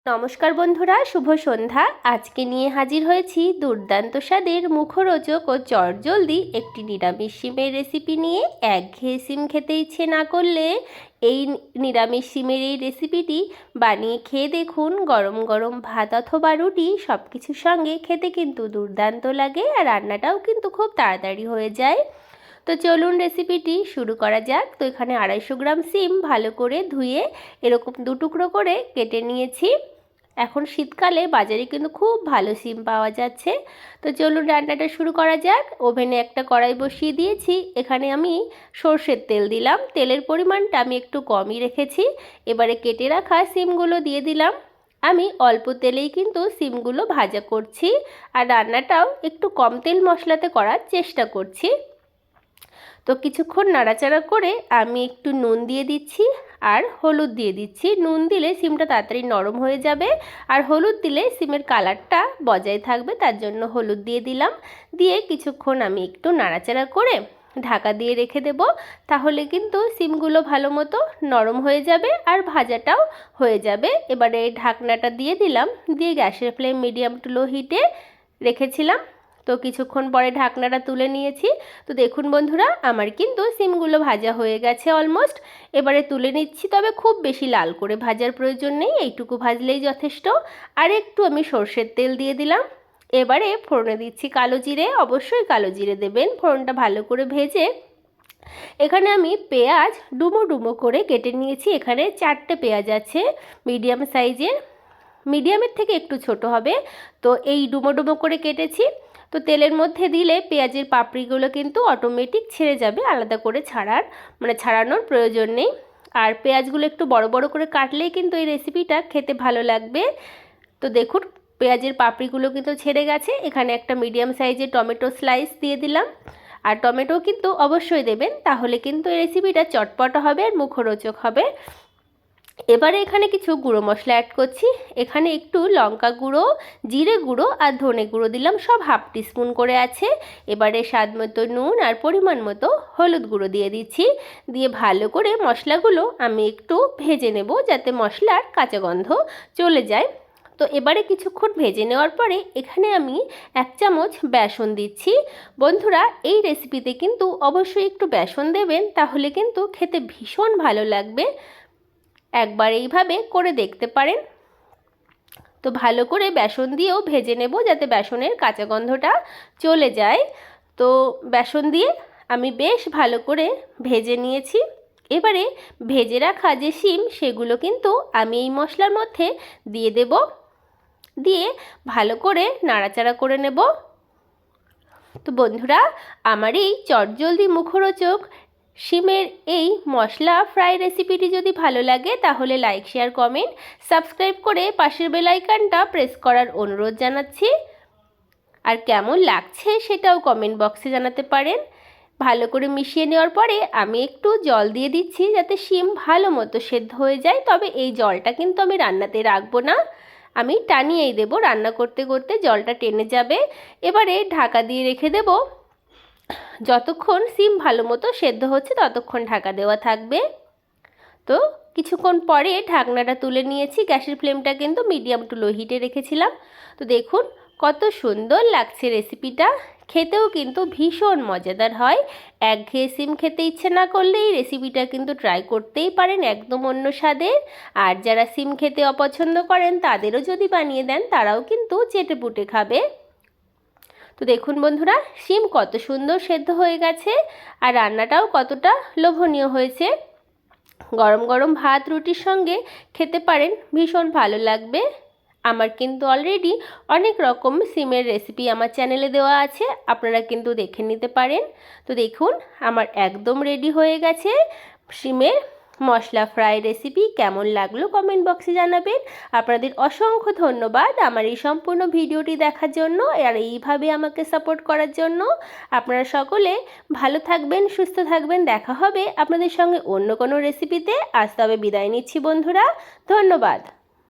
নমস্কার বন্ধুরা, শুভ সন্ধ্যা। আজকে নিয়ে হাজির হয়েছি দুর্দান্ত স্বাদের মুখরোচক ও চটজলদি একটি নিরামিষ সিমের রেসিপি নিয়ে। একঘেয়ে সিম খেতে ইচ্ছে না করলে এই নিরামিষ সিমের এই রেসিপিটি বানিয়ে খেয়ে দেখুন। গরম গরম ভাত অথবা রুটি সব কিছুর সঙ্গে খেতে কিন্তু দুর্দান্ত লাগে, আর রান্নাটাও কিন্তু খুব তাড়াতাড়ি হয়ে যায়। তো চলুন রেসিপিটি শুরু করা যাক। তো এখানে 250 গ্রাম সিম ভালো করে ধুয়ে এরকম দু টুকরো করে কেটে নিয়েছি। এখন শীতকালে বাজারে কিন্তু খুব ভালো সিম পাওয়া যাচ্ছে। তো চলুন রান্নাটা শুরু করা যাক। ওভেনে একটা কড়াই বসিয়ে দিয়েছি। এখানে আমি সর্ষের তেল দিলাম। তেলের পরিমাণটা আমি একটু কমই রেখেছি। এবারে কেটে রাখা সিমগুলো দিয়ে দিলাম। আমি অল্প তেলেই কিন্তু সিমগুলো ভাজা করছি, আর রান্নাটাও একটু কম তেল মশলাতে করার চেষ্টা করছি। তো কিছুক্ষণ নাড়াচাড়া করে আমি একটু নুন দিয়ে দিচ্ছি আর হলুদ দিয়ে দিচ্ছি। নুন দিলে সিমটা তাড়াতাড়ি নরম হয়ে যাবে, আর হলুদ দিলে সিমের কালারটা বজায় থাকবে, তার জন্য হলুদ দিয়ে দিলাম। দিয়ে কিছুক্ষণ আমি একটু নাড়াচাড়া করে ঢাকা দিয়ে রেখে দেব। তাহলে কিন্তু সিমগুলো ভালো মতো নরম হয়ে যাবে আর ভাজাটাও হয়ে যাবে। এবারে ঢাকনাটা দিয়ে দিলাম, দিয়ে গ্যাসের ফ্লেম মিডিয়াম টু লো হিটে রেখেছিলাম। তো কিছুক্ষণ পরে ঢাকনাটা তুলে নিয়েছি। তো দেখুন বন্ধুরা, আমার কিন্তু সিমগুলো ভাজা হয়ে গেছে অলমোস্ট। এবারে তুলে নিচ্ছি, তবে খুব বেশি লাল করে ভাজার প্রয়োজন নেই, এইটুকু ভাজলেই যথেষ্ট। আর একটু আমি সর্ষের তেল দিয়ে দিলাম। এবারে ফোড়নে দিচ্ছি কালো জিরে। অবশ্যই কালো জিরে দেবেন। ফোড়নটা ভালো করে ভেজে এখানে আমি পেঁয়াজ ডুমো ডুমো করে কেটে নিয়েছি। এখানে 4টে পেঁয়াজ আছে মিডিয়াম সাইজের, মিডিয়ামের থেকে একটু ছোট হবে। তো এই ডুমো ডুমো করে কেটেছি। তো তেলের মধ্যে দিলে পেঁয়াজের পাপড়িগুলো কিন্তু অটোমেটিক ছেড়ে যাবে, আলাদা করে ছাড়ানোর প্রয়োজন নেই। আর পেঁয়াজগুলো একটু বড় বড় করে কাটলেই কিন্তু এই রেসিপিটা খেতে ভালো লাগবে। তো দেখুন পেঁয়াজের পাপড়িগুলো কিন্তু ছেড়ে গেছে। এখানে একটা মিডিয়াম সাইজের টমেটো স্লাইস দিয়ে দিলাম। আর টমেটো কিন্তু অবশ্যই দেবেন, তাহলে কিন্তু এই রেসিপিটা চটপটা হবে আর মুখরোচক হবে। এবারে এখানে কিছু গুঁড়ো মশলা অ্যাড করছি। এখানে একটু লঙ্কা গুঁড়ো, জিরে গুঁড়ো আর ধনে গুঁড়ো দিলাম, সব হাফ টিস্পুন করে আছে। এবারে স্বাদ মতো নুন আর পরিমাণ মতো হলুদ গুঁড়ো দিয়ে দিচ্ছি। দিয়ে ভালো করে মশলাগুলো আমি একটু ভেজে নেব, যাতে মশলার কাঁচা গন্ধ চলে যায়। তো এবারে কিছুক্ষণ ভেজে নেওয়ার পরে এখানে আমি 1 চামচ বেসন দিচ্ছি। বন্ধুরা, এই রেসিপিতে কিন্তু অবশ্যই একটু বেসন দেবেন, তাহলে কিন্তু খেতে ভীষণ ভালো লাগবে। একবার এইভাবে করে দেখতে পারেন। তো ভালো করে বেসন দিয়েও ভেজে নেব, যাতে বেসনের কাঁচা গন্ধটা চলে যায়। তো বেসন দিয়ে আমি বেশ ভালো করে ভেজে নিয়েছি। এবারে ভেজে রাখা যে শিম, সেগুলো কিন্তু আমি এই মশলার মধ্যে দিয়ে দেব। দিয়ে ভালো করে নাড়াচাড়া করে নেব। তো বন্ধুরা, আমার এই চটজলদি মুখরোচক শিমের এই মশলা ফ্রাই রেসিপিটি যদি ভালো লাগে, তাহলে লাইক, শেয়ার, কমেন্ট, সাবস্ক্রাইব করে পাশের বেল আইকনটা প্রেস করার অনুরোধ জানাচ্ছি। আর কেমন লাগছে সেটাও কমেন্ট বক্সে জানাতে পারেন। ভালো করে মিশিয়ে নেওয়ার পরে আমি একটু জল দিয়ে দিচ্ছি, যাতে শিম ভালো মতো সেদ্ধ হয়ে যায়। তবে এই জলটা কিন্তু আমি রান্নাতে রাখবো না, আমি টানিয়েই দেবো। রান্না করতে করতে জলটা টেনে যাবে। এবারে ঢাকা দিয়ে রেখে দেব। যতক্ষণ সিম ভালো মতো সেদ্ধ হচ্ছে ততক্ষণ ঢাকা দেওয়া থাকবে। তো কিছুক্ষণ পরে ঢাকনাটা তুলে নিয়েছি। গ্যাসের ফ্লেমটা কিন্তু মিডিয়াম টু লো হিটে রেখেছিলাম। তো দেখুন কত সুন্দর লাগছে রেসিপিটা। খেতেও কিন্তু ভীষণ মজাদার হয়। একঘেয়ে সিম খেতে ইচ্ছে না করলে এই রেসিপিটা কিন্তু ট্রাই করতেই পারেন, একদম অন্য স্বাদের। আর যারা সিম খেতে অপছন্দ করেন, তাদেরও যদি বানিয়ে দেন, তারাও কিন্তু চেটেপুটে খাবে। তো দেখুন বন্ধুরা, শিম কত সুন্দর সেদ্ধ হয়ে গেছে, আর রান্নাটাও কতটা লোভনীয় হয়েছে। গরম গরম ভাত রুটির সঙ্গে খেতে পারেন, ভীষণ ভালো লাগবে। আমার কিন্তু অলরেডি অনেক রকম সিমের রেসিপি আমার চ্যানেলে দেওয়া আছে, আপনারা কিন্তু দেখে নিতে পারেন। তো দেখুন আমার একদম রেডি হয়ে গেছে সিমের মশলা ফ্রাই রেসিপি। কেমন লাগলো কমেন্ট বক্সে জানাবেন। আপনাদের অসংখ্য ধন্যবাদ আমার এই সম্পূর্ণ ভিডিওটি দেখার জন্য, আর এইভাবে আমাকে সাপোর্ট করার জন্য। আপনারা সকলে ভালো থাকবেন, সুস্থ থাকবেন। দেখা হবে আপনাদের সঙ্গে অন্য কোনো রেসিপিতে। আজ তবে বিদায় নিচ্ছি বন্ধুরা, ধন্যবাদ।